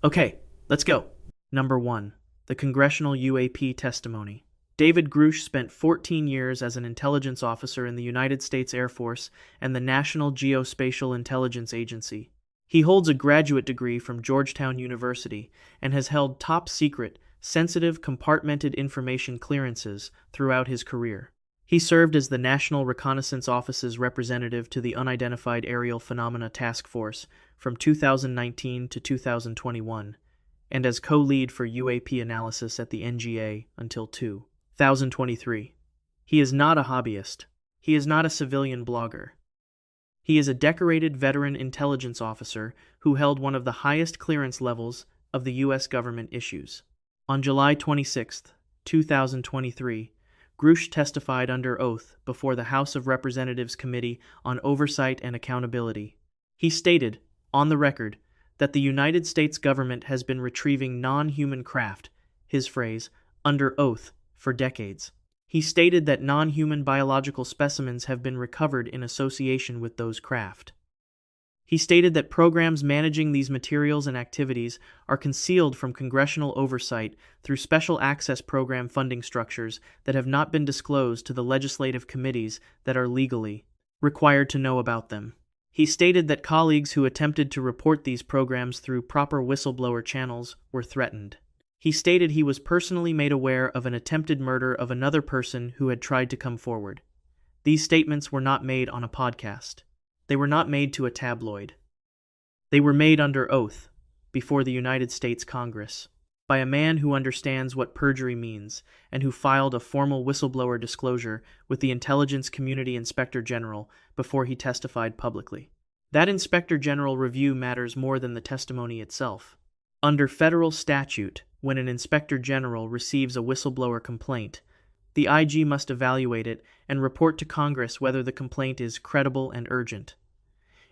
Okay, let's go. Number 1. The Congressional UAP Testimony. David Grush spent 14 years as an intelligence officer in the United States Air Force and the National Geospatial Intelligence Agency. He holds a graduate degree from Georgetown University and has held top-secret, sensitive, compartmented information clearances throughout his career. He served as the National Reconnaissance Office's representative to the Unidentified Aerial Phenomena Task Force from 2019 to 2021, and as co-lead for UAP analysis at the NGA until 2023. He is not a hobbyist. He is not a civilian blogger. He is a decorated veteran intelligence officer who held one of the highest clearance levels of the U.S. government issues. On July 26, 2023, Grush testified under oath before the House of Representatives Committee on Oversight and Accountability. He stated, on the record, that the United States government has been retrieving non-human craft, his phrase, under oath, for decades. He stated that non-human biological specimens have been recovered in association with those craft. He stated that programs managing these materials and activities are concealed from congressional oversight through special access program funding structures that have not been disclosed to the legislative committees that are legally required to know about them. He stated that colleagues who attempted to report these programs through proper whistleblower channels were threatened. He stated he was personally made aware of an attempted murder of another person who had tried to come forward. These statements were not made on a podcast. They were not made to a tabloid. They were made under oath, before the United States Congress, by a man who understands what perjury means and who filed a formal whistleblower disclosure with the Intelligence Community Inspector General before he testified publicly. That Inspector General review matters more than the testimony itself. Under federal statute, when an Inspector General receives a whistleblower complaint, the IG must evaluate it and report to Congress whether the complaint is credible and urgent.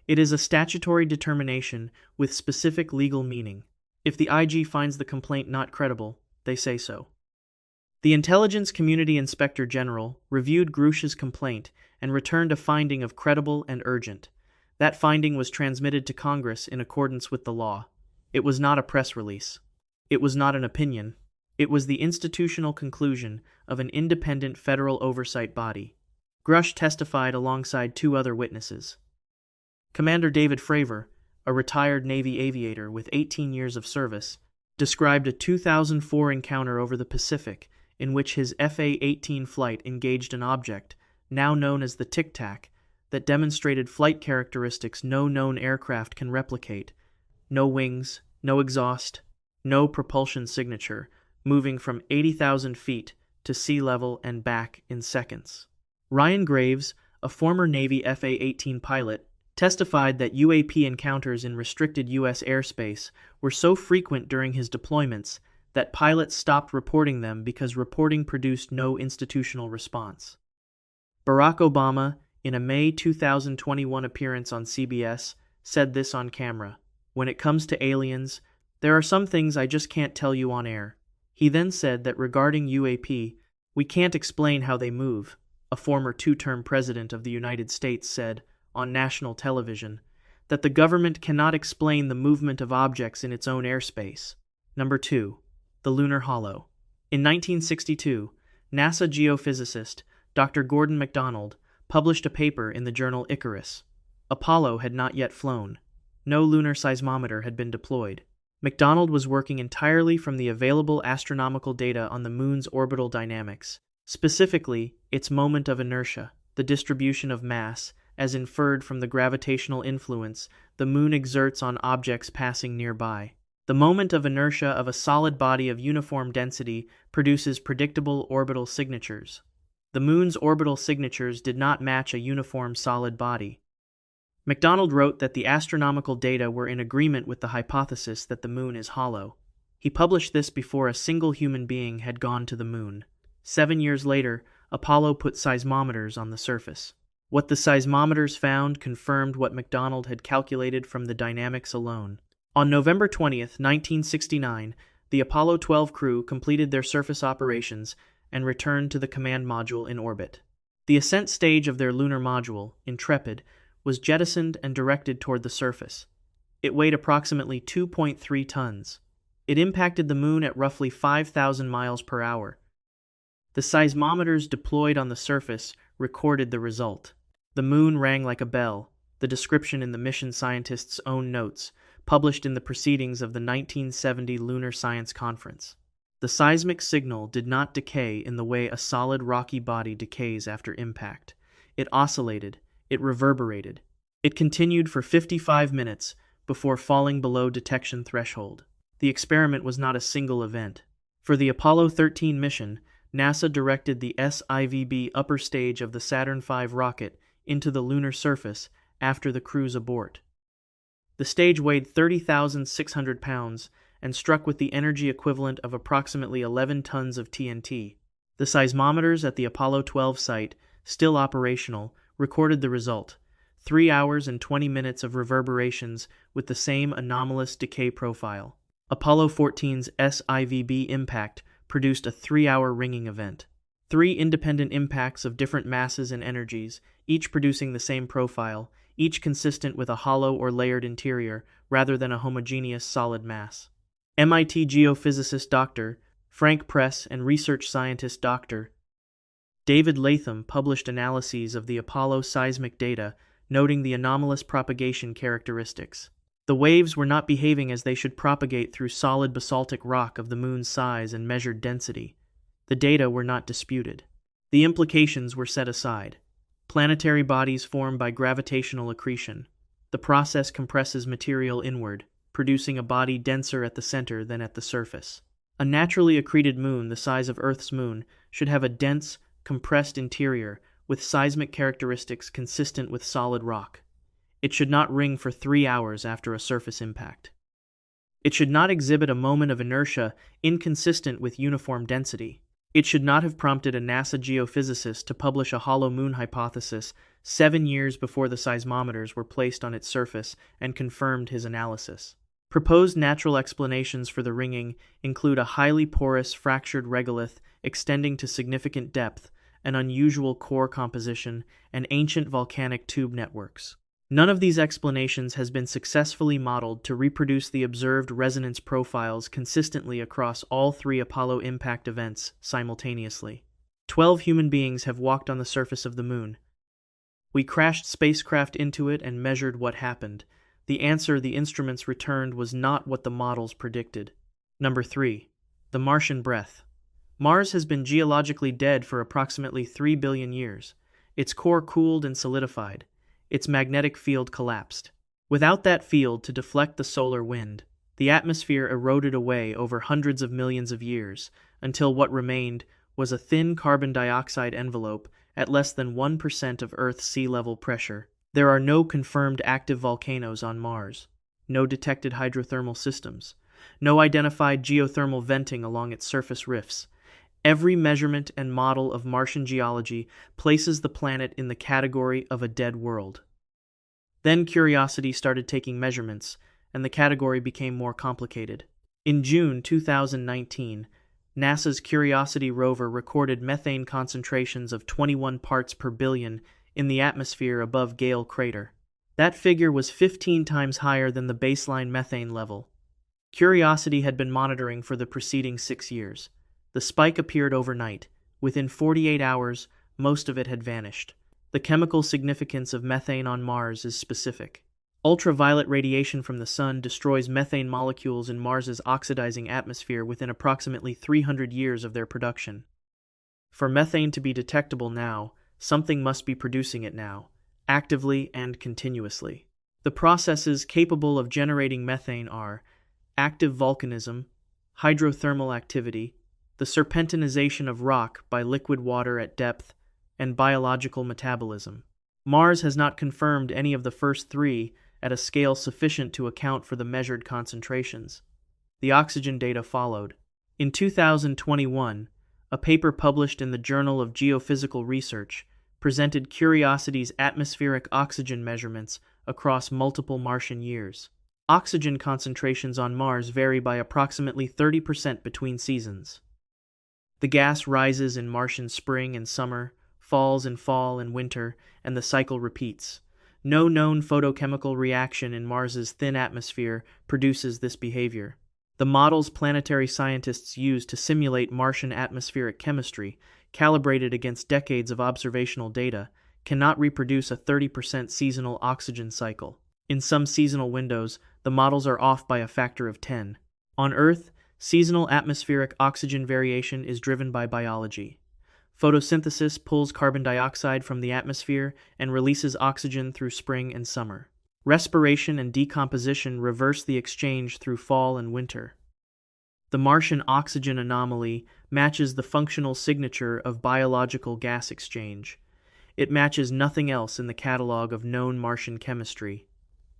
It is a statutory determination with specific legal meaning. If the IG finds the complaint not credible, they say so. The Intelligence Community Inspector General reviewed Grush's complaint and returned a finding of credible and urgent. That finding was transmitted to Congress in accordance with the law. It was not a press release. It was not an opinion. It was the institutional conclusion of an independent federal oversight body. Grush testified alongside two other witnesses. Commander David Fravor, a retired Navy aviator with 18 years of service, described a 2004 encounter over the Pacific in which his FA-18 flight engaged an object, now known as the Tic Tac, that demonstrated flight characteristics no known aircraft can replicate: no wings, no exhaust, no propulsion signature, moving from 80,000 feet to sea level and back in seconds. Ryan Graves, a former Navy FA-18 pilot, testified that UAP encounters in restricted U.S. airspace were so frequent during his deployments that pilots stopped reporting them because reporting produced no institutional response. Barack Obama, in a May 2021 appearance on CBS, said this on camera: "When it comes to aliens, there are some things I just can't tell you on air." He then said that regarding UAP, "We can't explain how they move," a former two-term president of the United States said on national television, that the government cannot explain the movement of objects in its own airspace. Number 2. The Lunar Hollow. In 1962, NASA geophysicist Dr. Gordon MacDonald published a paper in the journal Icarus. Apollo had not yet flown. No lunar seismometer had been deployed. MacDonald was working entirely from the available astronomical data on the Moon's orbital dynamics, specifically its moment of inertia, the distribution of mass, as inferred from the gravitational influence the Moon exerts on objects passing nearby. The moment of inertia of a solid body of uniform density produces predictable orbital signatures. The Moon's orbital signatures did not match a uniform solid body. MacDonald wrote that the astronomical data were in agreement with the hypothesis that the Moon is hollow. He published this before a single human being had gone to the Moon. 7 years later, Apollo put seismometers on the surface. What the seismometers found confirmed what MacDonald had calculated from the dynamics alone. On November 20th, 1969, the Apollo 12 crew completed their surface operations and returned to the command module in orbit. The ascent stage of their lunar module, Intrepid, was jettisoned and directed toward the surface. It weighed approximately 2.3 tons. It impacted the moon at roughly 5,000 miles per hour. The seismometers deployed on the surface recorded the result. The moon rang like a bell, the description in the mission scientists' own notes, published in the proceedings of the 1970 Lunar Science Conference. The seismic signal did not decay in the way a solid rocky body decays after impact. It oscillated, it reverberated. It continued for 55 minutes before falling below detection threshold. The experiment was not a single event. For the Apollo 13 mission, NASA directed the SIVB upper stage of the Saturn V rocket into the lunar surface after the cruise abort. The stage weighed 30,600 pounds and struck with the energy equivalent of approximately 11 tons of TNT. The seismometers at the Apollo 12 site, still operational, recorded the result: 3 hours and 20 minutes of reverberations with the same anomalous decay profile. Apollo 14's SIVB impact produced a 3-hour ringing event. 3 independent impacts of different masses and energies, each producing the same profile, each consistent with a hollow or layered interior rather than a homogeneous solid mass. MIT geophysicist Dr. Frank Press and research scientist Dr. David Latham published analyses of the Apollo seismic data, noting the anomalous propagation characteristics. The waves were not behaving as they should propagate through solid basaltic rock of the moon's size and measured density. The data were not disputed. The implications were set aside. Planetary bodies form by gravitational accretion. The process compresses material inward, producing a body denser at the center than at the surface. A naturally accreted moon the size of Earth's moon should have a dense, compressed interior with seismic characteristics consistent with solid rock. It should not ring for 3 hours after a surface impact. It should not exhibit a moment of inertia inconsistent with uniform density. It should not have prompted a NASA geophysicist to publish a hollow moon hypothesis 7 years before the seismometers were placed on its surface and confirmed his analysis. Proposed natural explanations for the ringing include a highly porous fractured regolith extending to significant depth, an unusual core composition, and ancient volcanic tube networks. None of these explanations has been successfully modeled to reproduce the observed resonance profiles consistently across all 3 Apollo impact events simultaneously. 12 human beings have walked on the surface of the moon. We crashed spacecraft into it and measured what happened. The answer the instruments returned was not what the models predicted. Number 3. The Martian breath. Mars has been geologically dead for approximately 3 billion years. Its core cooled and solidified. Its magnetic field collapsed. Without that field to deflect the solar wind, the atmosphere eroded away over hundreds of millions of years, until what remained was a thin carbon dioxide envelope at less than 1% of Earth's sea level pressure. There are no confirmed active volcanoes on Mars, no detected hydrothermal systems, no identified geothermal venting along its surface rifts. Every measurement and model of Martian geology places the planet in the category of a dead world. Then Curiosity started taking measurements, and the category became more complicated. In June 2019, NASA's Curiosity rover recorded methane concentrations of 21 parts per billion in the atmosphere above Gale Crater. That figure was 15 times higher than the baseline methane level. Curiosity had been monitoring for the preceding 6 years. The spike appeared overnight. Within 48 hours, most of it had vanished. The chemical significance of methane on Mars is specific. Ultraviolet radiation from the sun destroys methane molecules in Mars's oxidizing atmosphere within approximately 300 years of their production. For methane to be detectable now, something must be producing it now, actively and continuously. The processes capable of generating methane are active volcanism, hydrothermal activity, the serpentinization of rock by liquid water at depth, and biological metabolism. Mars has not confirmed any of the first 3 at a scale sufficient to account for the measured concentrations. The oxygen data followed. In 2021, a paper published in the Journal of Geophysical Research presented Curiosity's atmospheric oxygen measurements across multiple Martian years. Oxygen concentrations on Mars vary by approximately 30% between seasons. The gas rises in Martian spring and summer, falls in fall and winter, and the cycle repeats. No known photochemical reaction in Mars's thin atmosphere produces this behavior. The models planetary scientists use to simulate Martian atmospheric chemistry, calibrated against decades of observational data, cannot reproduce a 30% seasonal oxygen cycle. In some seasonal windows, the models are off by a factor of 10. On Earth, seasonal atmospheric oxygen variation is driven by biology. Photosynthesis pulls carbon dioxide from the atmosphere and releases oxygen through spring and summer. Respiration and decomposition reverse the exchange through fall and winter. The Martian oxygen anomaly matches the functional signature of biological gas exchange. It matches nothing else in the catalog of known Martian chemistry.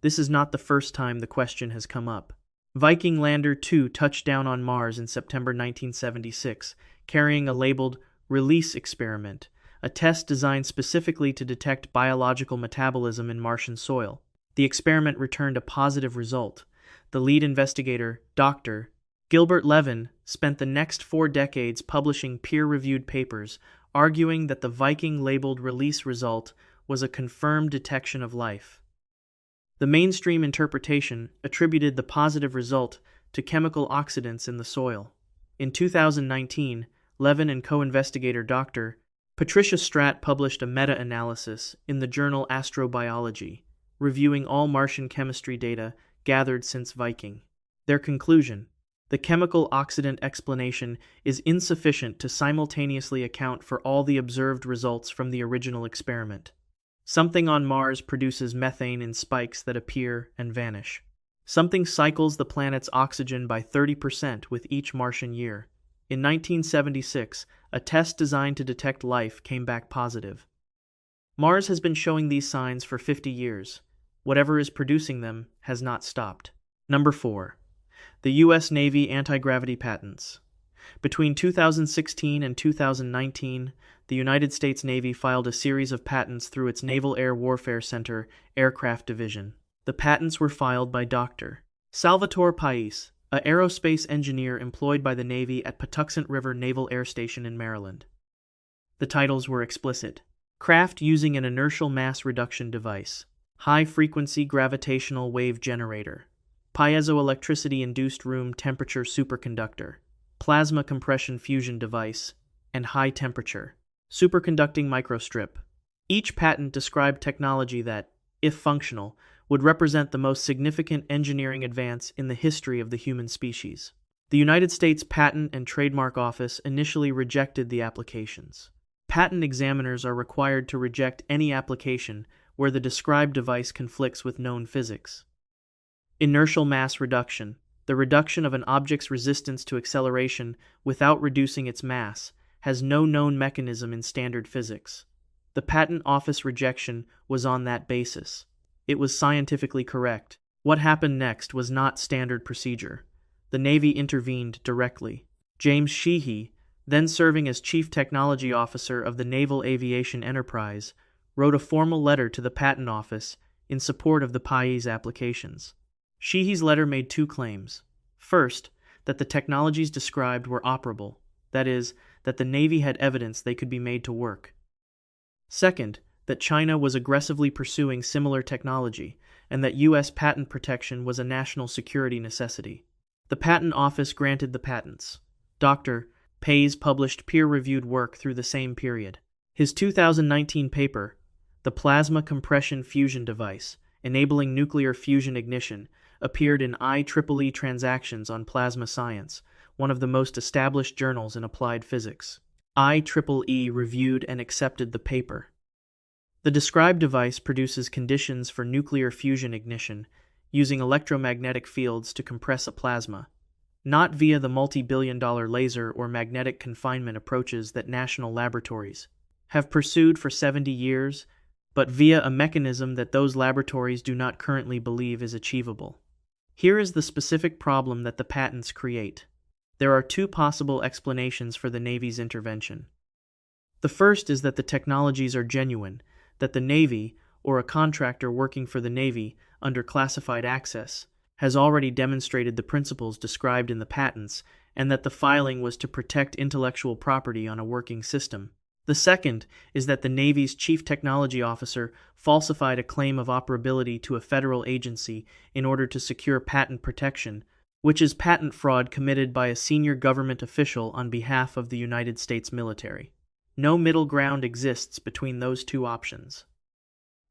This is not the first time the question has come up. Viking Lander 2 touched down on Mars in September 1976, carrying a labeled release experiment, a test designed specifically to detect biological metabolism in Martian soil. The experiment returned a positive result. The lead investigator, Dr. Gilbert Levin, spent the next 4 decades publishing peer-reviewed papers arguing that the Viking-labeled release result was a confirmed detection of life. The mainstream interpretation attributed the positive result to chemical oxidants in the soil. In 2019, Levin and co-investigator Dr. Patricia Stratt published a meta-analysis in the journal Astrobiology, reviewing all Martian chemistry data gathered since Viking. Their conclusion: the chemical oxidant explanation is insufficient to simultaneously account for all the observed results from the original experiment. Something on Mars produces methane in spikes that appear and vanish. Something cycles the planet's oxygen by 30% with each Martian year. In 1976, a test designed to detect life came back positive. Mars has been showing these signs for 50 years. Whatever is producing them has not stopped. Number 4. The U.S. Navy anti-gravity patents. Between 2016 and 2019, the United States Navy filed a series of patents through its Naval Air Warfare Center Aircraft Division. The patents were filed by Dr. Salvatore Pais, an aerospace engineer employed by the Navy at Patuxent River Naval Air Station in Maryland. The titles were explicit. Craft using an inertial mass reduction device, high-frequency gravitational wave generator, piezoelectricity-induced room temperature superconductor, plasma compression fusion device, and high-temperature superconducting microstrip. Each patent described technology that, if functional, would represent the most significant engineering advance in the history of the human species. The United States Patent and Trademark Office initially rejected the applications. Patent examiners are required to reject any application where the described device conflicts with known physics. Inertial mass reduction, the reduction of an object's resistance to acceleration without reducing its mass, has no known mechanism in standard physics. The Patent Office rejection was on that basis. It was scientifically correct. What happened next was not standard procedure. The Navy intervened directly. James Sheehy, then serving as Chief Technology Officer of the Naval Aviation Enterprise, wrote a formal letter to the Patent Office in support of the Pais applications. Sheehy's letter made 2 claims. First, that the technologies described were operable, that is, that the Navy had evidence they could be made to work. Second, that China was aggressively pursuing similar technology, and that U.S. patent protection was a national security necessity. The Patent Office granted the patents. Dr. Pais published peer-reviewed work through the same period. His 2019 paper, The Plasma Compression Fusion Device, Enabling Nuclear Fusion Ignition, appeared in IEEE Transactions on Plasma Science, one of the most established journals in applied physics. IEEE reviewed and accepted the paper. The described device produces conditions for nuclear fusion ignition, using electromagnetic fields to compress a plasma, not via the multi-billion-dollar laser or magnetic confinement approaches that national laboratories have pursued for 70 years, but via a mechanism that those laboratories do not currently believe is achievable. Here is the specific problem that the patents create. There are 2 possible explanations for the Navy's intervention. The first is that the technologies are genuine, that the Navy, or a contractor working for the Navy under classified access, has already demonstrated the principles described in the patents, and that the filing was to protect intellectual property on a working system. The second is that the Navy's chief technology officer falsified a claim of operability to a federal agency in order to secure patent protection, which is patent fraud committed by a senior government official on behalf of the United States military. No middle ground exists between those two options.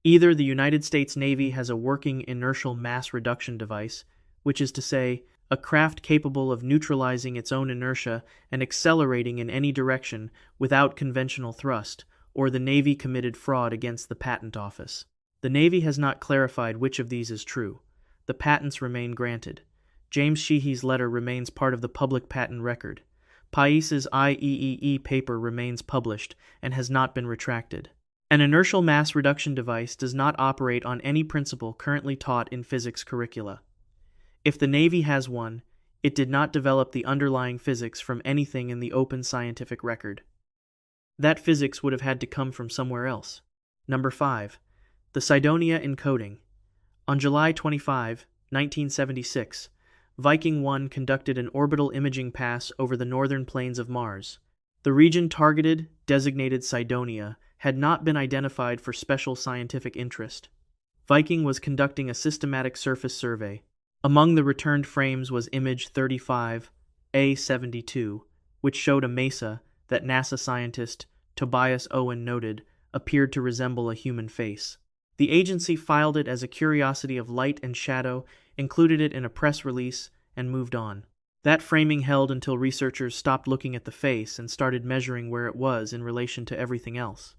Either the United States Navy has a working inertial mass reduction device, which is to say, a craft capable of neutralizing its own inertia and accelerating in any direction without conventional thrust, or the Navy committed fraud against the Patent Office. The Navy has not clarified which of these is true. The patents remain granted. James Sheehy's letter remains part of the public patent record. Pais's IEEE paper remains published and has not been retracted. An inertial mass reduction device does not operate on any principle currently taught in physics curricula. If the Navy has one, it did not develop the underlying physics from anything in the open scientific record. That physics would have had to come from somewhere else. Number 5. The Cydonia encoding. On July 25, 1976, Viking 1 conducted an orbital imaging pass over the northern plains of Mars. The region targeted, designated Cydonia, had not been identified for special scientific interest. Viking was conducting a systematic surface survey. Among the returned frames was image 35A72, which showed a mesa that NASA scientist Tobias Owen noted appeared to resemble a human face. The agency filed it as a curiosity of light and shadow, included it in a press release, and moved on. That framing held until researchers stopped looking at the face and started measuring where it was in relation to everything else.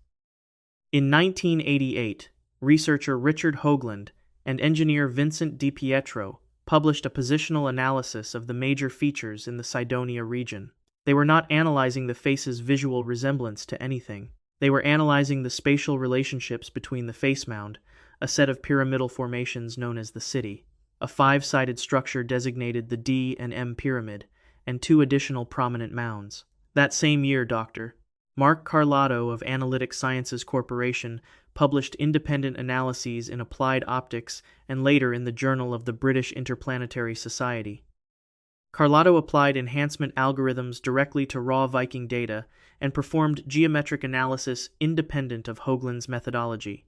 In 1988, researcher Richard Hoagland and engineer Vincent DiPietro published a positional analysis of the major features in the Cydonia region. They were not analyzing the face's visual resemblance to anything. They were analyzing the spatial relationships between the face mound, a set of pyramidal formations known as the city, a five-sided structure designated the D and M pyramid, and two additional prominent mounds. That same year, Dr. Mark Carlotto of Analytic Sciences Corporation published independent analyses in Applied Optics and later in the Journal of the British Interplanetary Society. Carlotto applied enhancement algorithms directly to raw Viking data and performed geometric analysis independent of Hoagland's methodology.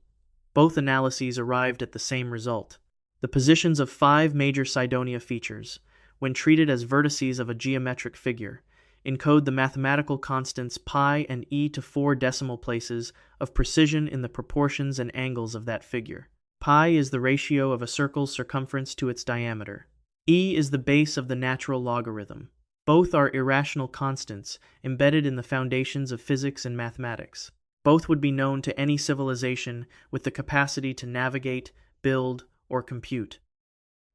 Both analyses arrived at the same result. The positions of 5 major Cydonia features, when treated as vertices of a geometric figure, encode the mathematical constants pi and e to 4 decimal places of precision in the proportions and angles of that figure. Pi is the ratio of a circle's circumference to its diameter. E is the base of the natural logarithm. Both are irrational constants embedded in the foundations of physics and mathematics. Both would be known to any civilization with the capacity to navigate, build, or compute.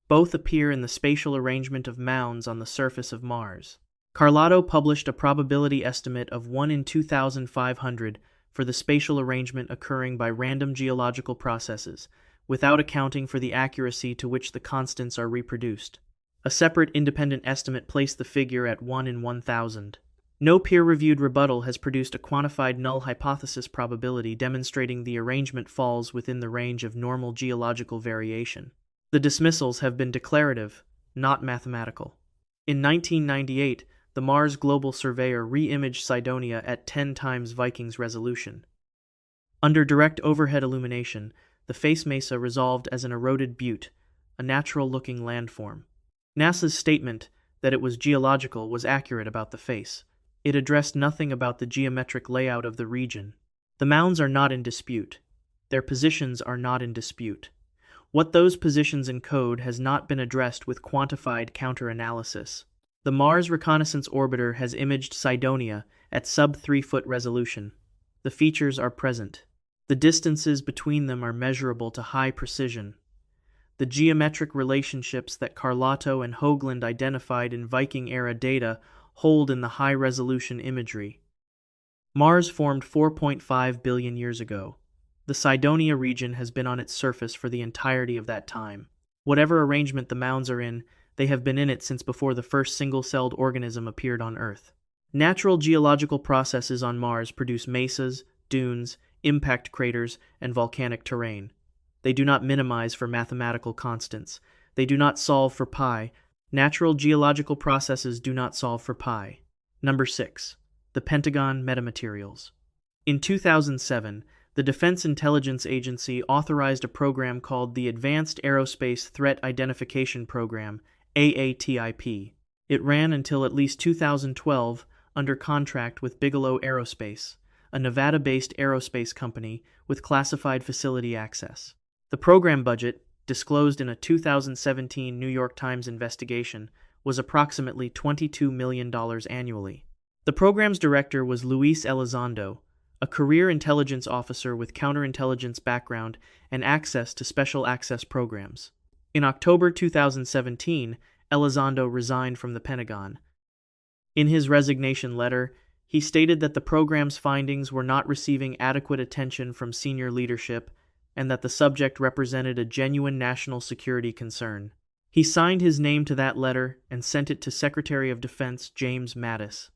Both appear in the spatial arrangement of mounds on the surface of Mars. Carlotto published a probability estimate of 1 in 2,500 for the spatial arrangement occurring by random geological processes, without accounting for the accuracy to which the constants are reproduced. A separate independent estimate placed the figure at 1 in 1,000. No peer-reviewed rebuttal has produced a quantified null hypothesis probability demonstrating the arrangement falls within the range of normal geological variation. The dismissals have been declarative, not mathematical. In 1998, the Mars Global Surveyor re-imaged Cydonia at 10 times Viking's resolution. Under direct overhead illumination, the face mesa resolved as an eroded butte, a natural-looking landform. NASA's statement that it was geological was accurate about the face. It addressed nothing about the geometric layout of the region. The mounds are not in dispute. Their positions are not in dispute. What those positions encode has not been addressed with quantified counter-analysis. The Mars Reconnaissance Orbiter has imaged Cydonia at sub-3-foot resolution. The features are present. The distances between them are measurable to high precision. The geometric relationships that Carlotto and Hoagland identified in Viking-era data hold in the high-resolution imagery. Mars formed 4.5 billion years ago. The Cydonia region has been on its surface for the entirety of that time. Whatever arrangement the mounds are in, they have been in it since before the first single-celled organism appeared on Earth. Natural geological processes on Mars produce mesas, dunes, impact craters, and volcanic terrain. They do not minimize for mathematical constants. They do not solve for pi. Natural geological processes do not solve for pi. Number 6. The Pentagon metamaterials. In 2007, the Defense Intelligence Agency authorized a program called the Advanced Aerospace Threat Identification Program, AATIP. It ran until at least 2012 under contract with Bigelow Aerospace, a Nevada-based aerospace company with classified facility access. The program budget, disclosed in a 2017 New York Times investigation, was approximately $22 million annually. The program's director was Luis Elizondo, a career intelligence officer with counterintelligence background and access to special access programs. In October 2017, Elizondo resigned from the Pentagon. In his resignation letter, he stated that the program's findings were not receiving adequate attention from senior leadership and that the subject represented a genuine national security concern. He signed his name to that letter and sent it to Secretary of Defense James Mattis.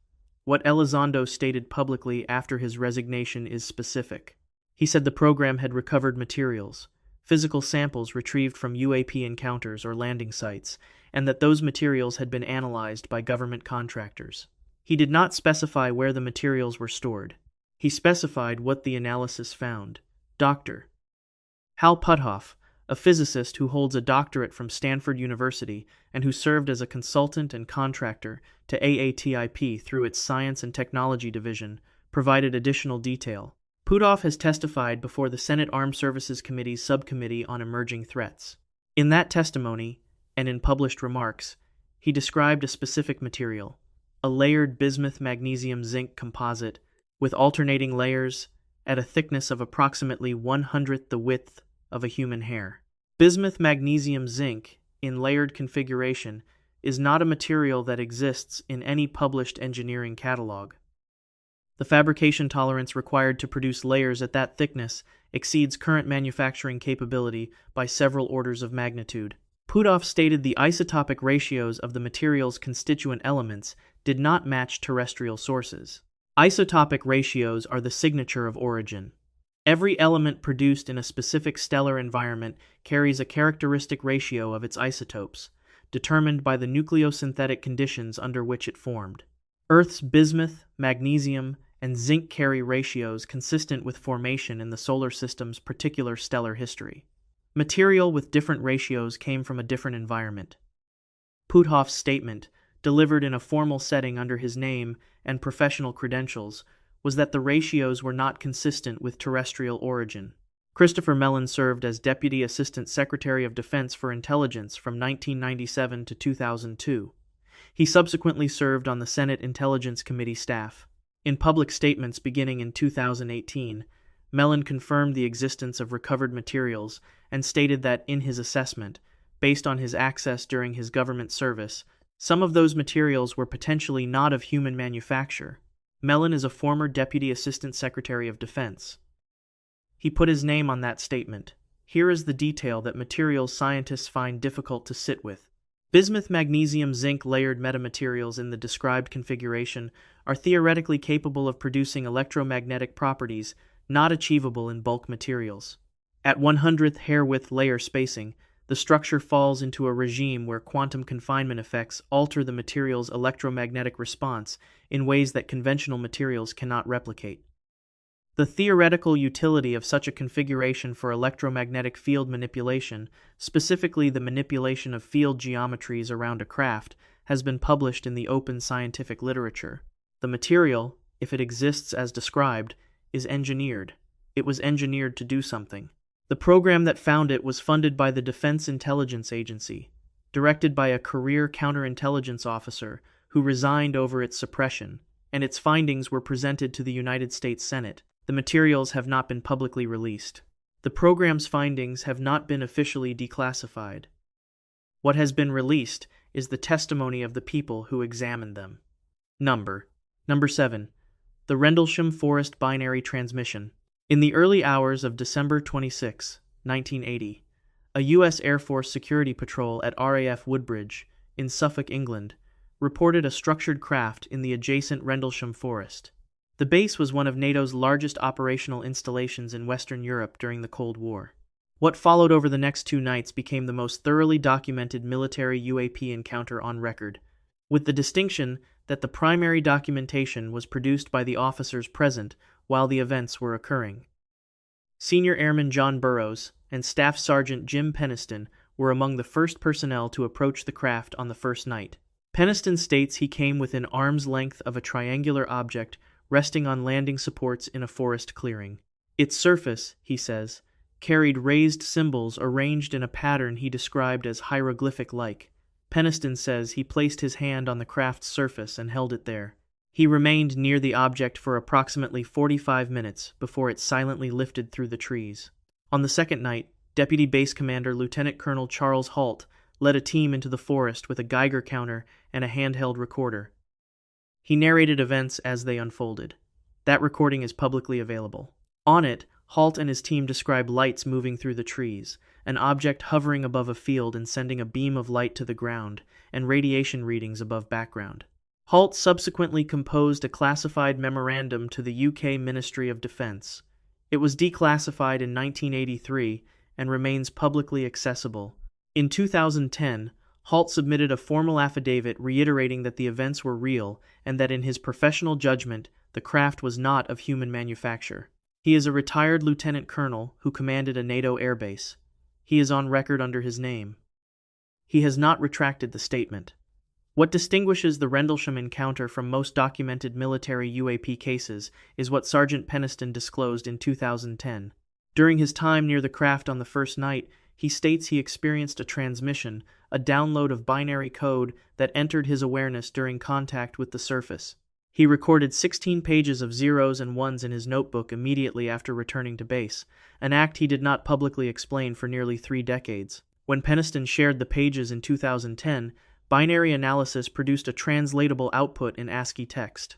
What Elizondo stated publicly after his resignation is specific. He said the program had recovered materials, physical samples retrieved from UAP encounters or landing sites, and that those materials had been analyzed by government contractors. He did not specify where the materials were stored. He specified what the analysis found. Dr. Hal Puthoff, a physicist who holds a doctorate from Stanford University and who served as a consultant and contractor to AATIP through its Science and Technology Division, provided additional detail. Puthoff has testified before the Senate Armed Services Committee's Subcommittee on Emerging Threats. In that testimony, and in published remarks, he described a specific material, a layered bismuth-magnesium-zinc composite with alternating layers at a thickness of approximately 1/100th the width of a human hair. Bismuth-magnesium-zinc, in layered configuration, is not a material that exists in any published engineering catalog. The fabrication tolerance required to produce layers at that thickness exceeds current manufacturing capability by several orders of magnitude. Puthoff stated the isotopic ratios of the material's constituent elements did not match terrestrial sources. Isotopic ratios are the signature of origin. Every element produced in a specific stellar environment carries a characteristic ratio of its isotopes, determined by the nucleosynthetic conditions under which it formed. Earth's bismuth, magnesium, and zinc carry ratios consistent with formation in the solar system's particular stellar history. Material with different ratios came from a different environment. Puthoff's statement, delivered in a formal setting under his name and professional credentials, was that the ratios were not consistent with terrestrial origin. Christopher Mellon served as Deputy Assistant Secretary of Defense for Intelligence from 1997 to 2002. He subsequently served on the Senate Intelligence Committee staff. In public statements beginning in 2018, Mellon confirmed the existence of recovered materials and stated that, in his assessment, based on his access during his government service, some of those materials were potentially not of human manufacture. Mellon is a former Deputy Assistant Secretary of Defense. He put his name on that statement. Here is the detail that materials scientists find difficult to sit with. Bismuth magnesium zinc layered metamaterials in the described configuration are theoretically capable of producing electromagnetic properties not achievable in bulk materials. At 1/100th hair-width layer spacing, the structure falls into a regime where quantum confinement effects alter the material's electromagnetic response in ways that conventional materials cannot replicate. The theoretical utility of such a configuration for electromagnetic field manipulation, specifically the manipulation of field geometries around a craft, has been published in the open scientific literature. The material, if it exists as described, is engineered. It was engineered to do something. The program that found it was funded by the Defense Intelligence Agency, directed by a career counterintelligence officer who resigned over its suppression, and its findings were presented to the United States Senate. The materials have not been publicly released. The program's findings have not been officially declassified. What has been released is the testimony of the people who examined them. Number 7. The Rendlesham Forest Binary Transmission. In the early hours of December 26, 1980, a U.S. Air Force security patrol at RAF Woodbridge, in Suffolk, England, reported a structured craft in the adjacent Rendlesham Forest. The base was one of NATO's largest operational installations in Western Europe during the Cold War. What followed over the next 2 nights became the most thoroughly documented military UAP encounter on record, with the distinction that the primary documentation was produced by the officers present, while the events were occurring. Senior Airman John Burroughs and Staff Sergeant Jim Peniston were among the first personnel to approach the craft on the first night. Peniston states he came within arm's length of a triangular object resting on landing supports in a forest clearing. Its surface, he says, carried raised symbols arranged in a pattern he described as hieroglyphic-like. Peniston says he placed his hand on the craft's surface and held it there. He remained near the object for approximately 45 minutes before it silently lifted through the trees. On the second night, Deputy Base Commander Lieutenant Colonel Charles Halt led a team into the forest with a Geiger counter and a handheld recorder. He narrated events as they unfolded. That recording is publicly available. On it, Halt and his team describe lights moving through the trees, an object hovering above a field and sending a beam of light to the ground, and radiation readings above background. Halt subsequently composed a classified memorandum to the UK Ministry of Defence. It was declassified in 1983 and remains publicly accessible. In 2010, Halt submitted a formal affidavit reiterating that the events were real and that in his professional judgment, the craft was not of human manufacture. He is a retired lieutenant colonel who commanded a NATO airbase. He is on record under his name. He has not retracted the statement. What distinguishes the Rendlesham encounter from most documented military UAP cases is what Sergeant Peniston disclosed in 2010. During his time near the craft on the first night, he states he experienced a transmission, a download of binary code that entered his awareness during contact with the surface. He recorded 16 pages of zeros and ones in his notebook immediately after returning to base, an act he did not publicly explain for nearly 3 decades. When Peniston shared the pages in 2010, binary analysis produced a translatable output in ASCII text.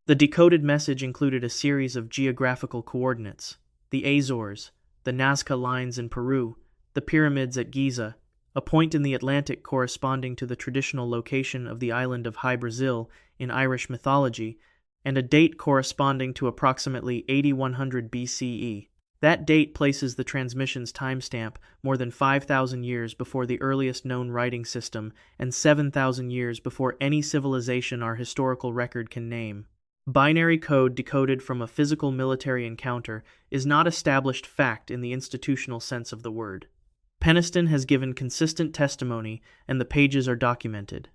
The decoded message included a series of geographical coordinates: the Azores, the Nazca lines in Peru, the pyramids at Giza, a point in the Atlantic corresponding to the traditional location of the island of Hy Brasil in Irish mythology, and a date corresponding to approximately 8100 BCE. That date places the transmission's timestamp more than 5,000 years before the earliest known writing system and 7,000 years before any civilization our historical record can name. Binary code decoded from a physical military encounter is not established fact in the institutional sense of the word. Peniston has given consistent testimony, and the pages are documented.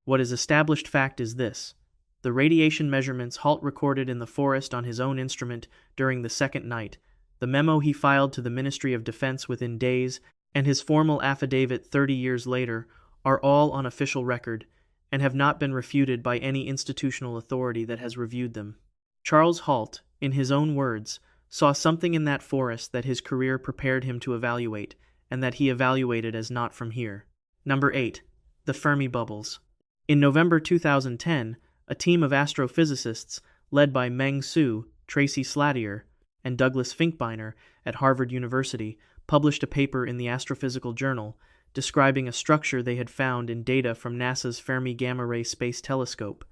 What is established fact is this: the radiation measurements Halt recorded in the forest on his own instrument during the second night, the memo he filed to the Ministry of Defense within days, and his formal affidavit 30 years later are all on official record and have not been refuted by any institutional authority that has reviewed them. Charles Halt, in his own words, saw something in that forest that his career prepared him to evaluate, and that he evaluated as not from here. Number 8. The Fermi Bubbles. In November 2010, a team of astrophysicists, led by Meng Su, Tracy Slatier, and Douglas Finkbeiner at Harvard University, published a paper in the Astrophysical Journal describing a structure they had found in data from NASA's Fermi Gamma Ray Space Telescope.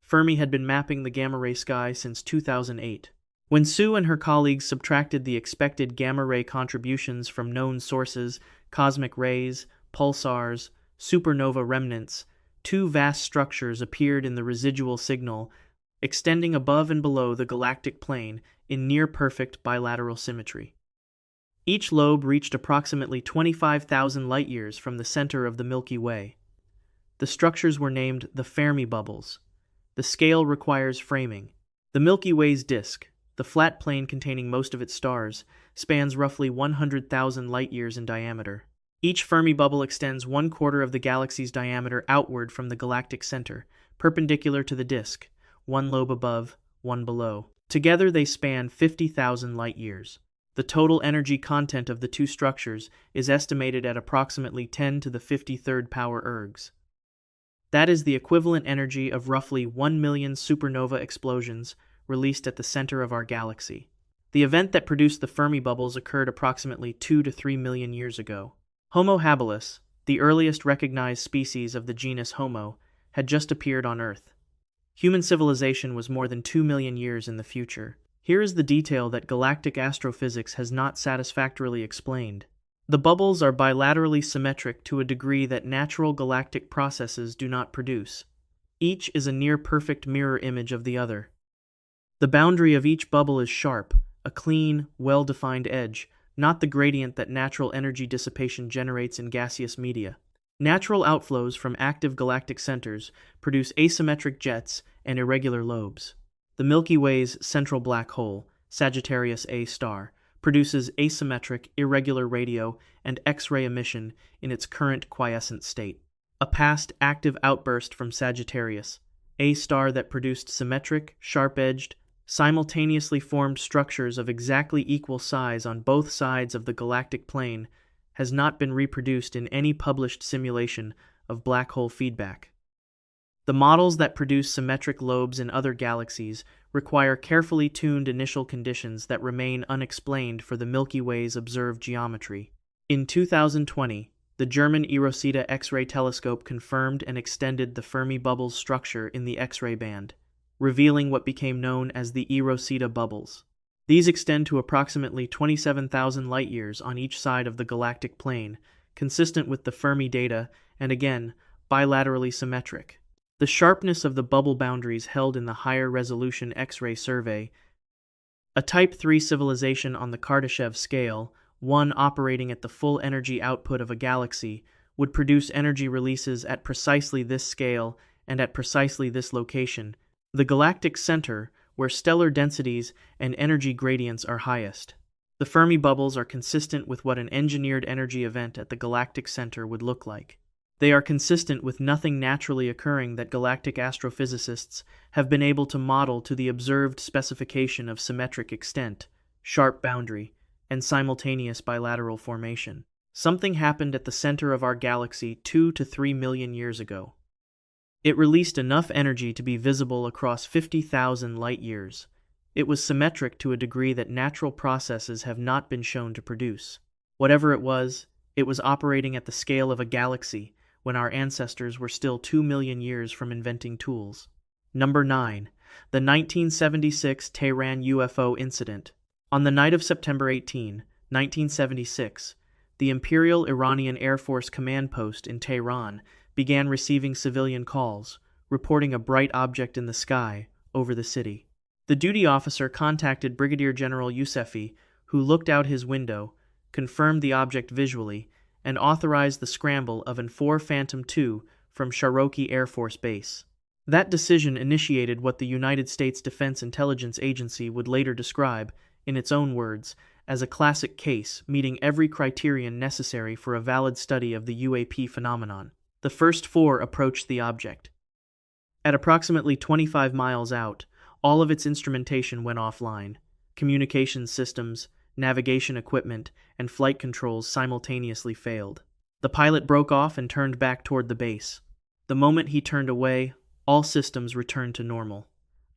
Fermi had been mapping the gamma-ray sky since 2008. When Su and her colleagues subtracted the expected gamma-ray contributions from known sources, cosmic rays, pulsars, supernova remnants, 2 vast structures appeared in the residual signal, extending above and below the galactic plane in near-perfect bilateral symmetry. Each lobe reached approximately 25,000 light-years from the center of the Milky Way. The structures were named the Fermi Bubbles. The scale requires framing. The Milky Way's disk, the flat plane containing most of its stars, spans roughly 100,000 light-years in diameter. Each Fermi bubble extends 1/4 of the galaxy's diameter outward from the galactic center, perpendicular to the disk, 1 lobe above, 1 below. Together they span 50,000 light-years. The total energy content of the 2 structures is estimated at approximately 10 to the 53rd power ergs. That is the equivalent energy of roughly 1 million supernova explosions released at the center of our galaxy. The event that produced the Fermi bubbles occurred approximately 2 to 3 million years ago. Homo habilis, the earliest recognized species of the genus Homo, had just appeared on Earth. Human civilization was more than 2 million years in the future. Here is the detail that galactic astrophysics has not satisfactorily explained. The bubbles are bilaterally symmetric to a degree that natural galactic processes do not produce. Each is a near-perfect mirror image of the other. The boundary of each bubble is sharp, a clean, well-defined edge, not the gradient that natural energy dissipation generates in gaseous media. Natural outflows from active galactic centers produce asymmetric jets and irregular lobes. The Milky Way's central black hole, Sagittarius A star, produces asymmetric, irregular radio and X-ray emission in its current quiescent state. A past active outburst from Sagittarius, A star that produced symmetric, sharp-edged, simultaneously formed structures of exactly equal size on both sides of the galactic plane, has not been reproduced in any published simulation of black hole feedback. The models that produce symmetric lobes in other galaxies require carefully tuned initial conditions that remain unexplained for the Milky Way's observed geometry. In 2020, the German eROSITA X-ray telescope confirmed and extended the Fermi bubbles structure in the X-ray band, revealing what became known as the eROSITA bubbles. These extend to approximately 27,000 light-years on each side of the galactic plane, consistent with the Fermi data and, again, bilaterally symmetric. The sharpness of the bubble boundaries held in the higher-resolution X-ray survey, a Type 3 civilization on the Kardashev scale, one operating at the full energy output of a galaxy, would produce energy releases at precisely this scale and at precisely this location, the galactic center, where stellar densities and energy gradients are highest. The Fermi bubbles are consistent with what an engineered energy event at the galactic center would look like. They are consistent with nothing naturally occurring that galactic astrophysicists have been able to model to the observed specification of symmetric extent, sharp boundary, and simultaneous bilateral formation. Something happened at the center of our galaxy 2 to 3 million years ago. It released enough energy to be visible across 50,000 light-years. It was symmetric to a degree that natural processes have not been shown to produce. Whatever it was operating at the scale of a galaxy when our ancestors were still 2 million years from inventing tools. Number 9. The 1976 Tehran UFO incident. On the night of September 18, 1976, the Imperial Iranian Air Force command post in Tehran began receiving civilian calls, reporting a bright object in the sky over the city. The duty officer contacted Brigadier General Yousefi, who looked out his window, confirmed the object visually, and authorized the scramble of an An-4 Phantom II from Sharoki Air Force Base. That decision initiated what the United States Defense Intelligence Agency would later describe, in its own words, as a classic case meeting every criterion necessary for a valid study of the UAP phenomenon. The first 4 approached the object. At approximately 25 miles out, all of its instrumentation went offline. Communications systems, navigation equipment, and flight controls simultaneously failed. The pilot broke off and turned back toward the base. The moment he turned away, all systems returned to normal.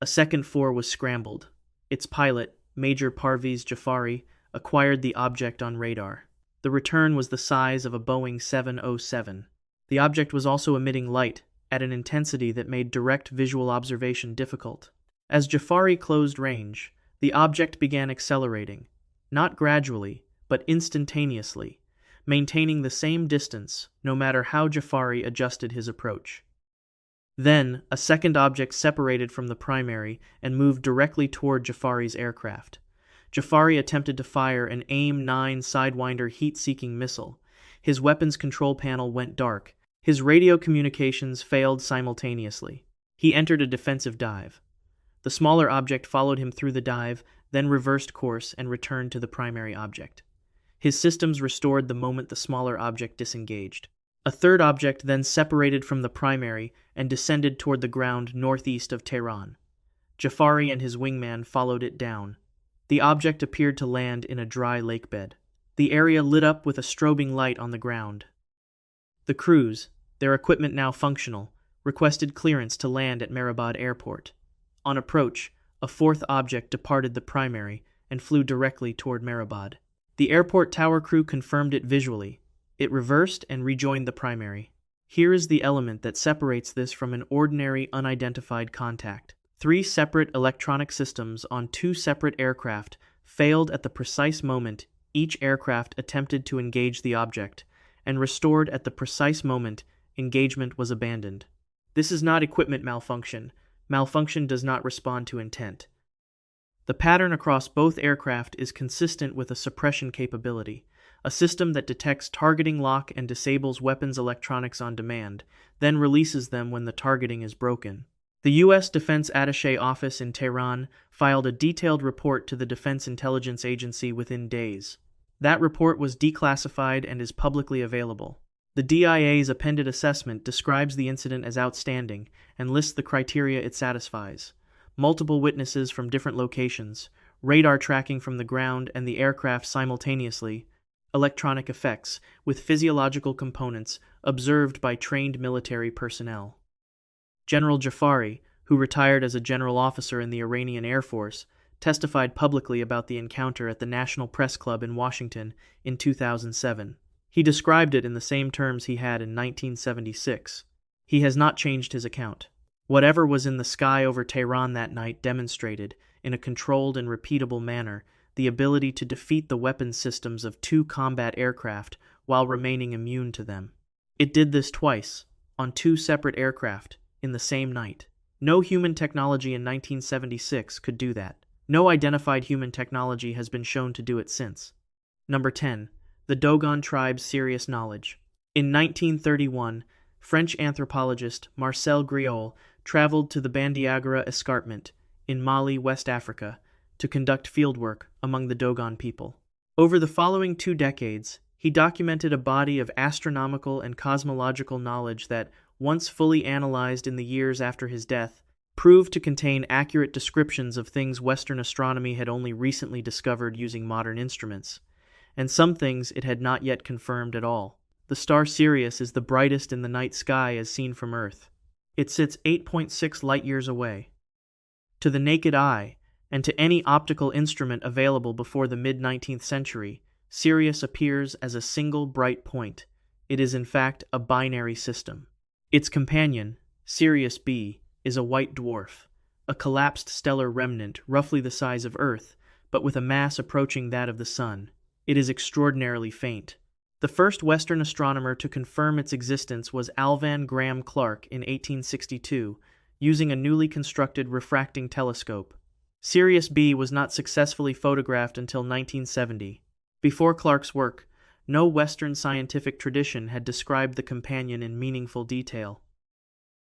A second 4 was scrambled. Its pilot, Major Parviz Jafari, acquired the object on radar. The return was the size of a Boeing 707. The object was also emitting light at an intensity that made direct visual observation difficult. As Jafari closed range, the object began accelerating, not gradually, but instantaneously, maintaining the same distance no matter how Jafari adjusted his approach. Then, a second object separated from the primary and moved directly toward Jafari's aircraft. Jafari attempted to fire an AIM-9 Sidewinder heat-seeking missile. His weapons control panel went dark. His radio communications failed simultaneously. He entered a defensive dive. The smaller object followed him through the dive, then reversed course and returned to the primary object. His systems restored the moment the smaller object disengaged. A third object then separated from the primary and descended toward the ground northeast of Tehran. Jafari and his wingman followed it down. The object appeared to land in a dry lakebed. The area lit up with a strobing light on the ground. The crews, their equipment now functional, requested clearance to land at Mehrabad Airport. On approach, a fourth object departed the primary and flew directly toward Mehrabad. The airport tower crew confirmed it visually. It reversed and rejoined the primary. Here is the element that separates this from an ordinary unidentified contact. 3 separate electronic systems on 2 separate aircraft failed at the precise moment each aircraft attempted to engage the object, and restored at the precise moment engagement was abandoned. This is not equipment malfunction. Malfunction does not respond to intent. The pattern across both aircraft is consistent with a suppression capability, a system that detects targeting lock and disables weapons electronics on demand, then releases them when the targeting is broken. The U.S. Defense Attaché Office in Tehran filed a detailed report to the Defense Intelligence Agency within days. That report was declassified and is publicly available. The DIA's appended assessment describes the incident as outstanding and lists the criteria it satisfies: multiple witnesses from different locations, radar tracking from the ground and the aircraft simultaneously, electronic effects with physiological components observed by trained military personnel. General Jafari, who retired as a general officer in the Iranian Air Force, testified publicly about the encounter at the National Press Club in Washington in 2007. He described it in the same terms he had in 1976. He has not changed his account. Whatever was in the sky over Tehran that night demonstrated, in a controlled and repeatable manner, the ability to defeat the weapons systems of two combat aircraft while remaining immune to them. It did this twice, on two separate aircraft, in the same night. No human technology in 1976 could do that. No identified human technology has been shown to do it since. Number 10. The Dogon tribe's serious knowledge. In 1931, French anthropologist Marcel Griaule traveled to the Bandiagara Escarpment in Mali, West Africa, to conduct fieldwork among the Dogon people. Over the following 2 decades, he documented a body of astronomical and cosmological knowledge that, once fully analyzed in the years after his death, proved to contain accurate descriptions of things Western astronomy had only recently discovered using modern instruments, and some things it had not yet confirmed at all. The star Sirius is the brightest in the night sky as seen from Earth. It sits 8.6 light-years away. To the naked eye, and to any optical instrument available before the mid-19th century, Sirius appears as a single bright point. It is in fact a binary system. Its companion, Sirius B, is a white dwarf, a collapsed stellar remnant roughly the size of Earth, but with a mass approaching that of the Sun. It is extraordinarily faint. The first Western astronomer to confirm its existence was Alvan Graham Clark in 1862, using a newly constructed refracting telescope. Sirius B was not successfully photographed until 1970. Before Clark's work, no Western scientific tradition had described the companion in meaningful detail.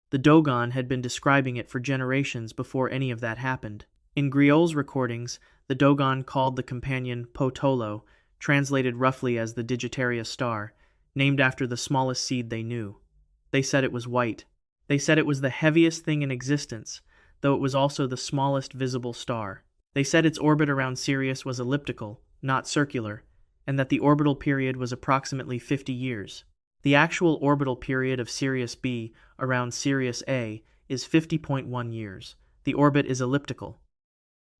The Dogon had been describing it for generations before any of that happened. In Griaule's recordings, the Dogon called the companion Potolo, translated roughly as the Digitaria star, named after the smallest seed they knew. They said it was white. They said it was the heaviest thing in existence, though it was also the smallest visible star. They said its orbit around Sirius was elliptical, not circular, and that the orbital period was approximately 50 years. The actual orbital period of Sirius B around Sirius A is 50.1 years. The orbit is elliptical.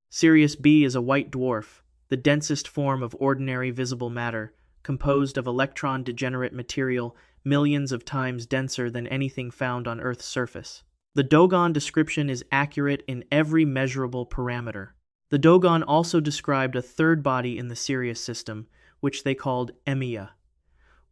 Sirius B is a white dwarf, the densest form of ordinary visible matter, composed of electron-degenerate material millions of times denser than anything found on Earth's surface. The Dogon description is accurate in every measurable parameter. The Dogon also described a third body in the Sirius system, which they called Emia.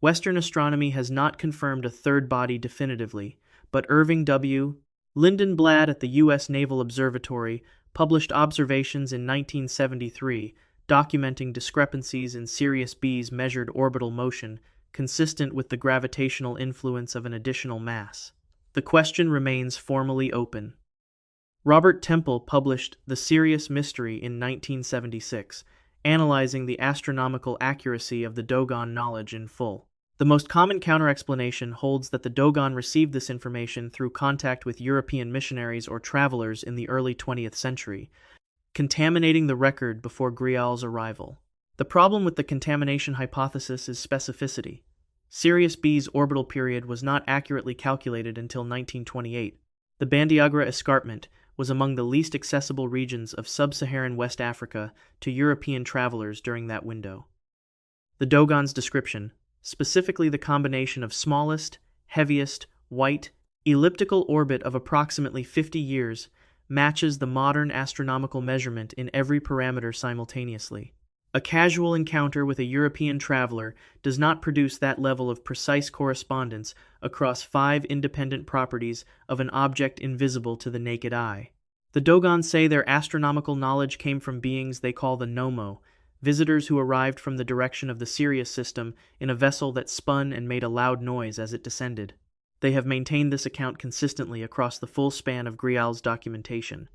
Western astronomy has not confirmed a third body definitively, but Irving W. Lindenblad at the U.S. Naval Observatory published observations in 1973 documenting discrepancies in Sirius B's measured orbital motion consistent with the gravitational influence of an additional mass. The question remains formally open. Robert Temple published The Sirius Mystery in 1976, analyzing the astronomical accuracy of the Dogon knowledge in full. The most common counter-explanation holds that the Dogon received this information through contact with European missionaries or travelers in the early 20th century, contaminating the record before Griaule's arrival. The problem with the contamination hypothesis is specificity. Sirius B's orbital period was not accurately calculated until 1928. The Bandiagara Escarpment was among the least accessible regions of sub-Saharan West Africa to European travelers during that window. The Dogon's description, specifically the combination of smallest, heaviest, white, elliptical orbit of approximately 50 years, matches the modern astronomical measurement in every parameter simultaneously. A casual encounter with a European traveler does not produce that level of precise correspondence across 5 independent properties of an object invisible to the naked eye. The Dogon say their astronomical knowledge came from beings they call the Nomo, visitors who arrived from the direction of the Sirius system in a vessel that spun and made a loud noise as it descended. They have maintained this account consistently across the full span of Grial's documentation.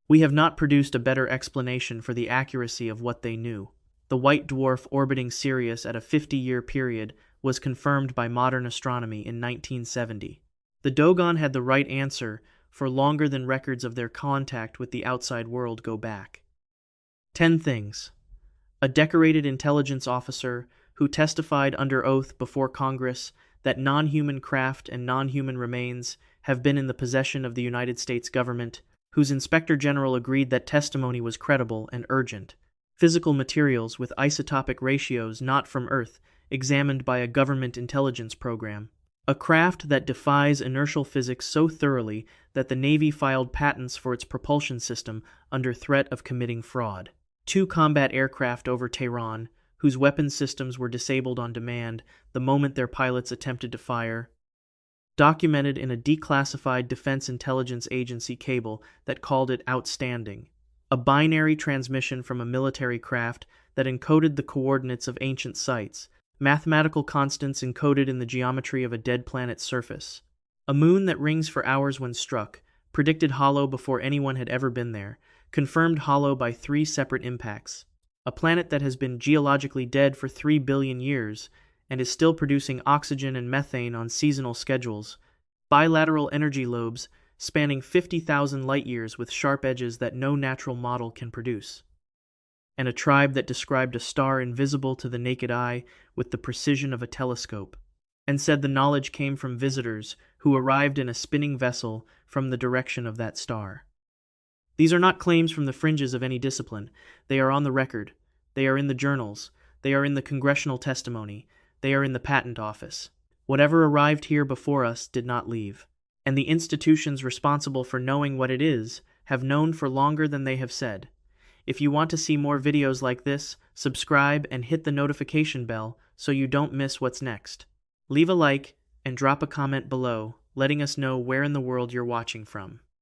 We have not produced a better explanation for the accuracy of what they knew. The white dwarf orbiting Sirius at a 50-year period was confirmed by modern astronomy in 1970. The Dogon had the right answer for longer than records of their contact with the outside world go back. 10 things. A decorated intelligence officer who testified under oath before Congress that non-human craft and non-human remains have been in the possession of the United States government, whose Inspector General agreed that testimony was credible and urgent. Physical materials with isotopic ratios not from Earth, examined by a government intelligence program. A craft that defies inertial physics so thoroughly that the Navy filed patents for its propulsion system under threat of committing fraud. 2 combat aircraft over Tehran, whose weapons systems were disabled on demand the moment their pilots attempted to fire. Documented in a declassified Defense Intelligence Agency cable that called it outstanding. A binary transmission from a military craft that encoded the coordinates of ancient sites, mathematical constants encoded in the geometry of a dead planet's surface. A moon that rings for hours when struck, predicted hollow before anyone had ever been there, confirmed hollow by 3 separate impacts. A planet that has been geologically dead for 3 billion years and is still producing oxygen and methane on seasonal schedules. Bilateral energy lobes spanning 50,000 light-years with sharp edges that no natural model can produce. And a tribe that described a star invisible to the naked eye with the precision of a telescope, and said the knowledge came from visitors who arrived in a spinning vessel from the direction of that star. These are not claims from the fringes of any discipline. They are on the record. They are in the journals. They are in the congressional testimony. They are in the patent office. Whatever arrived here before us did not leave. And the institutions responsible for knowing what it is have known for longer than they have said. If you want to see more videos like this, subscribe and hit the notification bell so you don't miss what's next. Leave a like and drop a comment below, letting us know where in the world you're watching from.